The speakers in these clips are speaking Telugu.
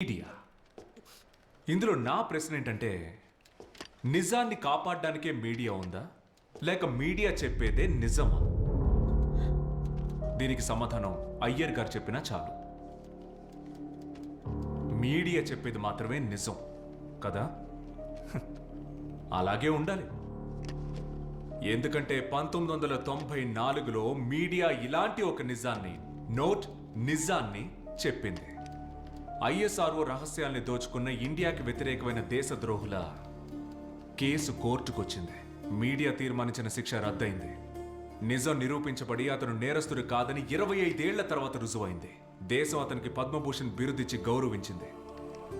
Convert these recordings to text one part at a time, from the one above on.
మీడియా. ఇందులో నా ప్రశ్న ఏంటంటే, నిజాన్ని కాపాడడానికే మీడియా ఉందా, లేక మీడియా చెప్పేదే నిజమా? దీనికి సమాధానం అయ్యర్ గారు చెప్పినా చాలు. మీడియా చెప్పేది మాత్రమే నిజం కదా? అలాగే ఉండాలి. ఎందుకంటే 1994లో మీడియా ఇలాంటి ఒక నిజాన్ని చెప్పింది. ఐఎస్ఆర్ఓ రహస్యాల్ని దోచుకున్న ఇండియాకి వ్యతిరేకమైన దేశద్రోహుల కేసు కోర్టుకొచ్చింది. మీడియా తీర్మానించిన శిక్ష రద్దయింది. నిజం నిరూపించబడి అతను నేరస్తుడు కాదని 25 ఏళ్ల తర్వాత రుజువైంది. దేశం అతనికి పద్మభూషణ్ బిరుదిచ్చి గౌరవించింది.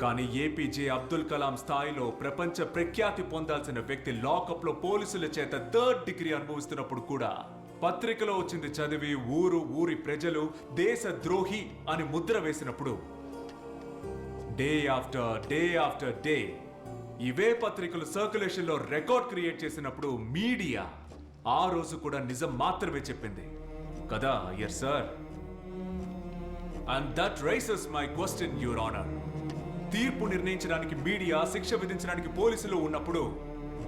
కానీ ఏపీజే అబ్దుల్ కలాం స్థాయిలో ప్రపంచ ప్రఖ్యాతి పొందాల్సిన వ్యక్తి లాకప్లో పోలీసుల చేత 3rd డిగ్రీ అనుభవిస్తున్నప్పుడు కూడా పత్రికలో వచ్చింది చదివి ఊరి ప్రజలు దేశద్రోహి అని ముద్ర వేసినప్పుడు డే ఆఫ్టర్ డే ఇవే పత్రికలు సర్క్యులేషన్లో రికార్డ్ క్రియేట్ చేసినప్పుడు మీడియా ఆ రోజు కూడా నిజం మాత్రమే చెప్పింది కదా Iyer sir. And that rises my question your honour. తీర్పు నిర్ణయించడానికి మీడియా, శిక్ష విధించడానికి పోలీసులు ఉన్నప్పుడు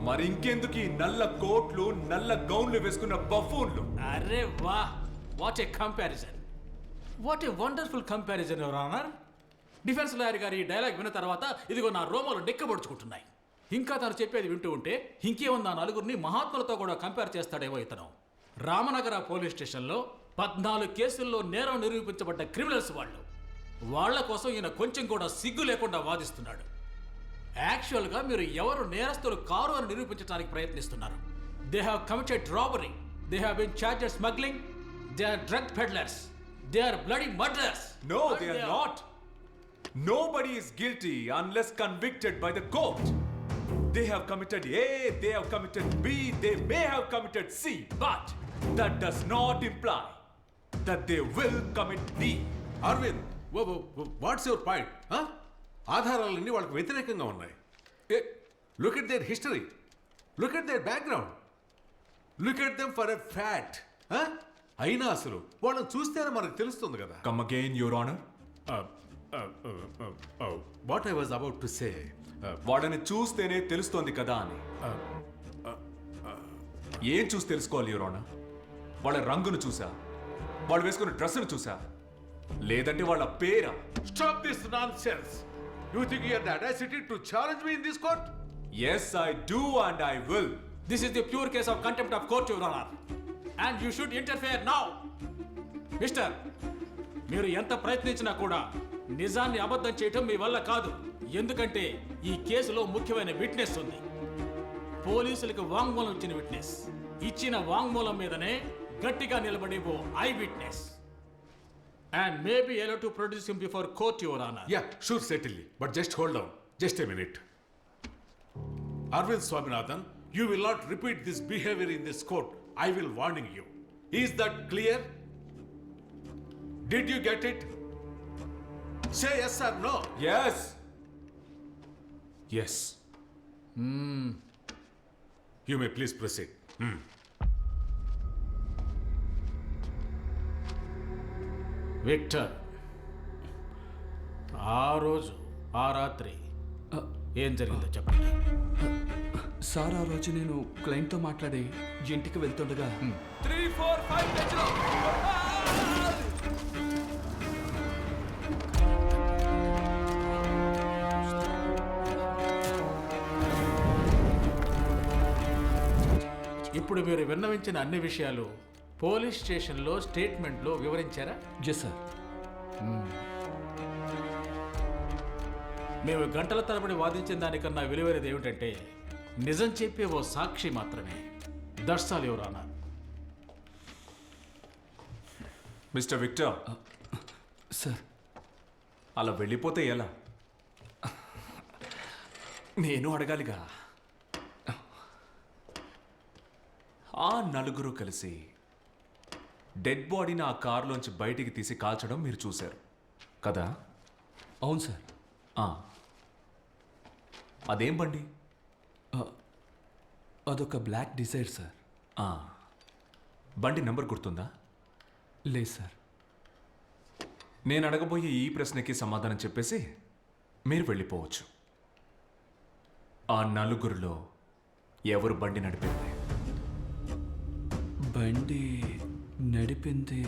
మరి ఇంకెందుకు నల్ల కోట్లు, నల్ల గౌన్లు వేసుకున్న బఫూన్లు? అరే వా, what a comparison, what a wonderful comparison your honour. Defence lawyer గారి ఈ డైలాగ్ విన్న తర్వాత ఇదిగో నా రోమాలు డెక్కబడుచుకుంటున్నాయి. ఇంకా తను చెప్పేది వింటూ ఉంటే ఇంకేముంది, ఆ నలుగురిని మహాత్ములతో కూడా కంపేర్ చేస్తాడేమో ఇతను. రామనగర పోలీస్ స్టేషన్లో 14 కేసుల్లో నేరం నిరూపించబడ్డ క్రిమినల్స్ వాళ్ళ కోసం ఈయన కొంచెం కూడా సిగ్గు లేకుండా వాదిస్తున్నాడు. యాక్చువల్గా మీరు ఎవరు నేరస్తులు కారు అని నిరూపించడానికి ప్రయత్నిస్తున్నారు. They have committed robbery, they have been charged smuggling, they are drug peddlers, they are bloody murderers. No, they are not. Nobody is guilty unless convicted by the court. They have committed A, they have committed B, they may have committed C, but that does not imply that they will commit D. Arvind, what's your point? ఆధారాలన్నీ వాళ్ళకి వ్యతిరేకంగా ఉన్నాయి. Look at their history, look at their background, look at them for a fact. అయినా అసలు వాళ్ళని చూస్తేనే మనకు తెలుస్తుంది కదా. Come again, Your Honor. What I was about to say, వాళ్ళని చూస్తేనే తెలుస్తోంది కదా అని. ఏం చూసి తెలుసుకోవాలి యువర్ ఆనర్? వాళ్ళ రంగును చూసా, వాళ్ళు వేసుకున్న డ్రెస్సును చూసా, లేదంటే వాళ్ళ పేరా? Stop this nonsense. You think you have the audacity to challenge me in this court? Yes, I do and I will. This is the pure case of contempt of court, Your Honor, and you should interfere now. Mister, మీరు ఎంత ప్రయత్నించినా కూడా నిజాన్ని అబద్ధం చేయటం మీ వల్ల కాదు. ఎందుకంటే ఈ కేసులో ముఖ్యమైన విట్నెస్ ఉంది. పోలీసులకు వాంగ్మూలం ఇచ్చిన విట్నెస్, ఇచ్చిన వాంగ్మూలం మీదనే గట్టిగా నిలబడే ఓ eye witness. And maybe allow to produce him before court, your honour. Yeah, sure, certainly. But just hold on, just a minute. Arvind Swaminathan, you will not repeat this behavior in this court. I will warning you. Is that clear? Did you get it? Say yes or no. Yes. Yes. You may please proceed. Victor, ఆ రోజు ఆ రాత్రి ఏం జరిగిందో చెప్పండి. సార్, ఆ రోజు నేను క్లయింట్తో మాట్లాడి ఇంటికి వెళ్తుండగా 3, 4, 5 ఇప్పుడు మీరు విన్నవించిన అన్ని విషయాలు పోలీస్ స్టేషన్లో స్టేట్మెంట్లో వివరించారా? Yes sir. మేము గంటల తరబడి వాదించిన దానికన్నా విలువైనది ఏమిటంటే నిజం చెప్పే ఓ సాక్షి మాత్రమే. That's all your honour. Mister Victor, sir, అలా వెళ్ళిపోతే ఎలా? నేను అడగాలిగా. ఆ నలుగురు కలిసి డెడ్ బాడీని ఆ కారులోంచి బయటికి తీసి కాల్చడం మీరు చూశారు కదా? అవును సార్. అదేం బండి? అదొక బ్లాక్ డిజైర్ సార్. బండి నెంబర్ గుర్తుందా? లేదు సార్. నేను అడగబోయే ఈ ప్రశ్నకి సమాధానం చెప్పేసి మీరు వెళ్ళిపోవచ్చు. ఆ నలుగురిలో ఎవరు బండి నడిపింది? బండి నడిపింది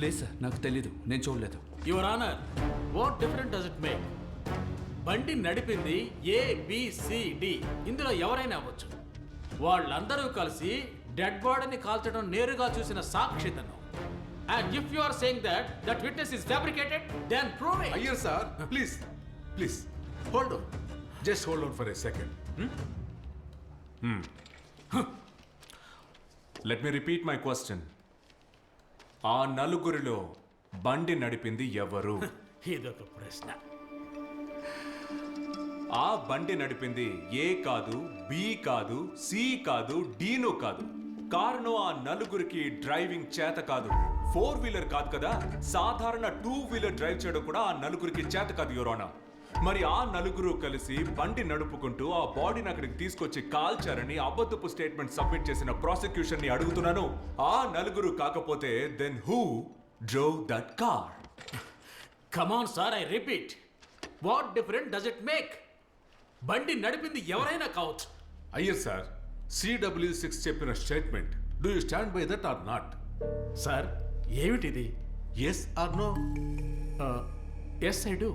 లేదు సార్, నాకు తెలీదు, నేను చూడలేదు. Your honour, what different does it make? బండి నడిపింది ABCD, ఇందులో ఎవరైనా అవ్వచ్చు. వాళ్ళందరూ కలిసి డెడ్ బాడీని కాల్చడం నేరుగా చూసిన సాక్షితను. And if you are saying that witness is fabricated, then prove it. Iyer sir, please please hold on, just hold on for a second. Let me repeat my question. ఆ నలుగురిలో బండి నడిపింది ఎవరు? ఇదొక ప్రశ్న. ఆ బండి నడిపింది A కాదు, B కాదు, C కాదు, Dను కాదు. కారణం ఆ నలుగురికి డ్రైవింగ్ చేత కాదు. 4 వీలర్ కాదు కదా, సాధారణ 2 వీలర్ డ్రైవ్ చేయడం కూడా ఆ నలుగురికి చేత కాదు యువర్. మరి ఆ నలుగురు కలిసి బండి నడుపుకుంటూ ఆ బాడీని అక్కడికి తీసుకొచ్చి కాల్చారని అబద్ధపు స్టేట్మెంట్ సబ్మిట్ చేసిన ప్రాసిక్యూషన్ ని అడుగుతున్నాను. ఆ నలుగురు కాకపోతే then who drove that car? Come on, sir, I repeat. What difference does it make? బండి నడిపింది ఎవరైనా కావచ్చు. అయ్యర్ సార్, CW6 చెప్పిన statement, do you stand by that or not? Sir, ఏమిటిది? Yes or no? Yes I do.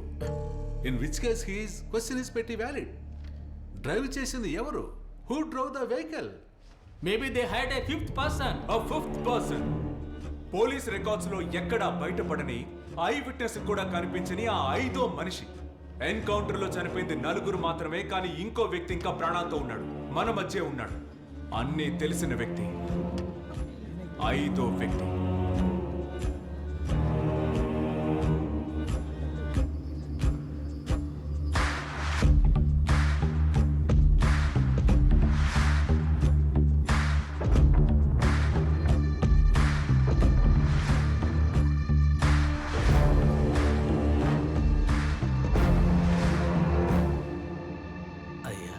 In which case his question is pretty valid. Drive చేసింది ఎవరు? Who drove the vehicle? Maybe they hide a fifth person. A fifth person. Police records లో ఎక్కడా బయటపడని, ఐ విట్నెస్ కూడా కనిపించని ఆ 5వ మనిషి. ఎన్కౌంటర్ లో చనిపోయింది నలుగురు మాత్రమే, కానీ ఇంకో వ్యక్తి ఇంకా ప్రాణాలతో ఉన్నాడు, మన మధ్య ఉన్నాడు. అన్నీ తెలిసిన వ్యక్తి 5వ వ్యక్తి. అయ్యా,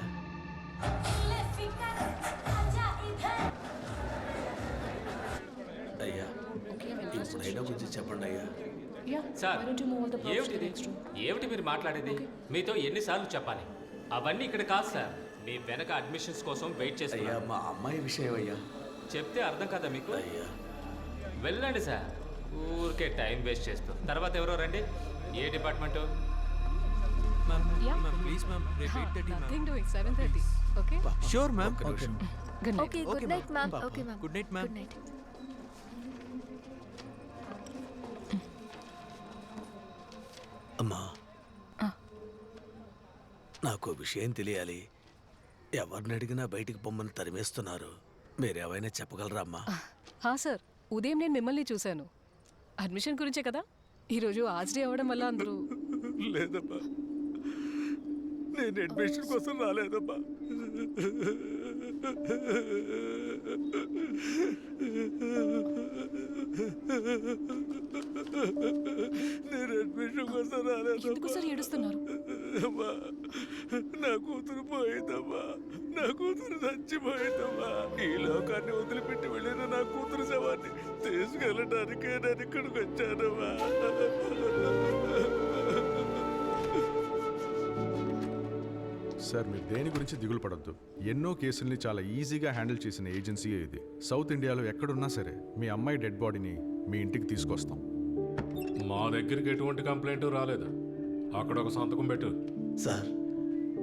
అయ్యా, ఇప్పుడైనా కొంచెం చెప్పండి అయ్యా. సార్, ఏమిటి మీరు మాట్లాడేది? మీతో ఎన్నిసార్లు చెప్పాలి? అవన్నీ ఇక్కడ కాదు సార్, మీ వెనక అడ్మిషన్స్ కోసం వెయిట్ అయ్యా, చేస్తున్నా. మా అమ్మాయి విషయం అయ్యా. చెప్తే అర్థం కదా మీకు? అయ్యా, వెళ్ళండి సార్, ఊరికే టైం వేస్ట్ చేస్తూ. తర్వాత ఎవరో రండి. ఏ department? Nothing doing. 7:30. Okay. Sure, ma'am. ఒక్క నిమిషం. Good night. Okay, good night, ma'am. Okay, ma'am. Good night, ma'am. Good night. అమ్మా, నాకు విషయం తెలియాలి. ఎవరిని అడిగినా బయటికి పొమ్మని తరిమేస్తున్నారు. మీరేమైనా చెప్పగలరా అమ్మా? హా సార్, ఉదయం నేను మిమ్మల్ని చూశాను. అడ్మిషన్ గురించే కదా. ఈరోజు డే అవ్వడం వల్ల అందరూ. లేదమ్మా, నేను అడ్మిషన్ కోసం రాలేదమ్మా. నేను అడ్మిషన్ కోసం రాలేదమ్మా. ఎందుకు సార్ ఏడుస్తున్నారు? అమ్మా, నా కూతురు పోయిందమ్మా. నా కూతురు చచ్చిపోయిందమ్మా. ఈ లోకాన్ని వదిలిపెట్టి వెళ్ళిన నా కూతురు శవాన్ని తీసుకెళ్ళడానికే నేను ఇక్కడికి వచ్చానమ్మా. సార్, మీరు దేని గురించి దిగులు పడొద్దు. ఎన్నో కేసుల్ని చాలా ఈజీగా హ్యాండిల్ చేసిన ఏజెన్సీయే ఇది. సౌత్ ఇండియాలో ఎక్కడున్నా సరే మీ అమ్మాయి డెడ్ బాడీని మీ ఇంటికి తీసుకొస్తాం. మా దగ్గరికి ఎటువంటి కంప్లైంట్ రాలేదు. అక్కడ ఒక సంతకం పెట్టు. సార్,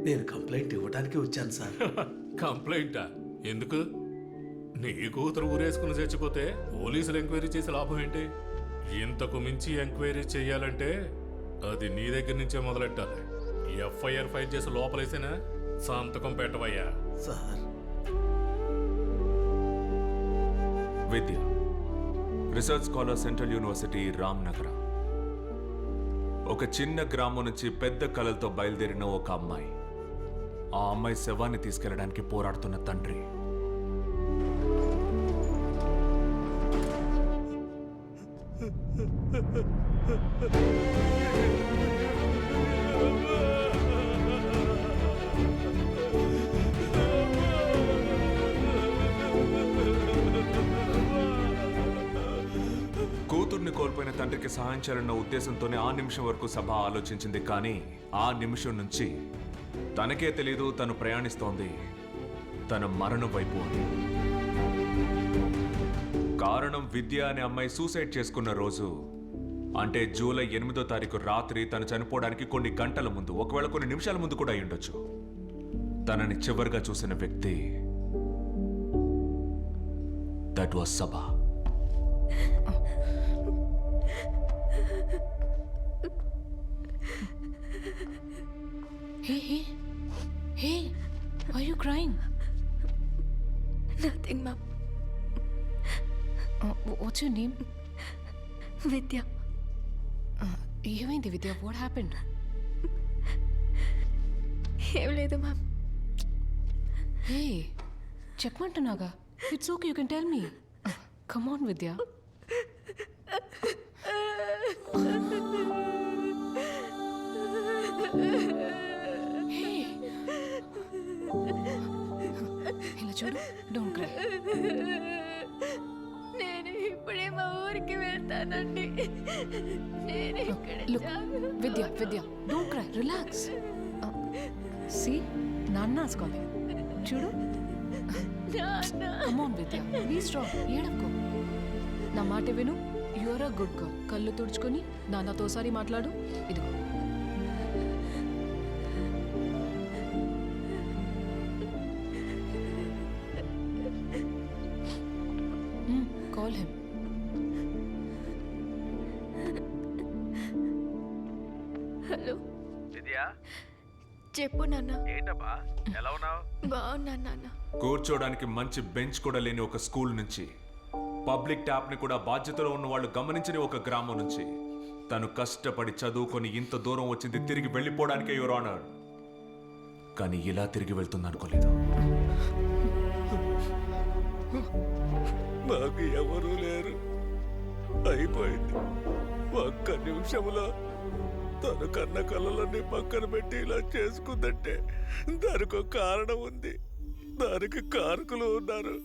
నేను కంప్లైంట్ ఇవ్వడానికి వచ్చాను సార్. కంప్లైంటా? ఎందుకు? నీ కూతురు ఊరేసుకుని చచ్చిపోతే పోలీసులు ఎంక్వైరీ చేసే లాభం ఏంటి? ఇంతకు మించి ఎంక్వైరీ చేయాలంటే అది నీ దగ్గర నుంచే మొదలెట్టాలి. ఎఫ్ఐఆర్ ఫైల్ చేసి లోపలేసేనా సంతకం పెట్టవయ్యా. Sir, Vidya, research scholar, central university, Ramnagar. ఒక చిన్న గ్రామం నుంచి పెద్ద కలలతో బయలుదేరిన ఒక అమ్మాయి. ఆ అమ్మాయి శవాన్ని తీసుకెళ్ళడానికి పోరాడుతున్న తండ్రి. కూతుర్ని కోల్పోయిన తండ్రి తండ్రికి సహాయం చేయాలన్న ఉద్దేశంతోనే ఆ నిమిషం వరకు సభ ఆలోచించింది. కానీ ఆ నిమిషం నుంచి తనకే తెలీదు తను ప్రయాణిస్తోంది తన మరణం వైపు అని. కారణం విద్య అనే అమ్మాయి సూసైడ్ చేసుకున్న రోజు, అంటే జూలై 8వ తారీఖు రాత్రి తను చనిపోవడానికి కొన్ని గంటల ముందు, ఒకవేళ కొన్ని నిమిషాల ముందు కూడా అయి ఉండొచ్చు. తనని చివరిగా చూసిన వ్యక్తి దట్ వాస్ సభా. Hey, are you crying? Nothing, Mom. What's your name? Vidya. ఏమైంది విద్య? What happened? ఏం లేదు ma'am. Hey, చెప్పమంటున్నాగా. It's okay, you can tell me. Come on, Vidya. Hey. ఇలా చూడు, డోంట్ క్రై. నేను ఇప్పుడే మా ఊరికి వెళ్తానండి. నేను ఇక్కడ Look, Vidya, don't cry, relax. See, Nanna's calling. చూడు. Come on, Vidya, be strong. ఏడవకు. నా మాట విను. You're a good girl. కళ్ళు తుడుచుకొని నాన్నతో ఒకసారి మాట్లాడు. ఇదిగో. Call him. హలో విద్యా, చెప్పు నాన్న. ఏంటబ్బా ఎలా ఉన్నావు? బాగున్నాను నాన్న. కూర్చోడానికి మంచి బెంచ్ కూడా లేని ఒక స్కూల్ నుంచి, పబ్లిక్ ట్యాప్ ని కూడా బాధ్యతలో ఉన్న వాళ్ళు గమనించని ఒక గ్రామం నుంచి తను కష్టపడి చదువుకొని ఇంత దూరం వచ్చింది తిరిగి వెళ్ళిపోవడానికే, యువర్ ఆనర్. కానీ ఇలా తిరిగి వెళ్తుంది అనుకోలేదు. నాకు ఎవరూ లేరు, అయిపోయింది. ఒక్క నిమిషంలో తను కన్న కళ్ళలన్నీ పక్కన పెట్టి ఇలా చేసుకుందంటే దానికి ఒక కారణం ఉంది, దానికి కారకులు ఉన్నారు.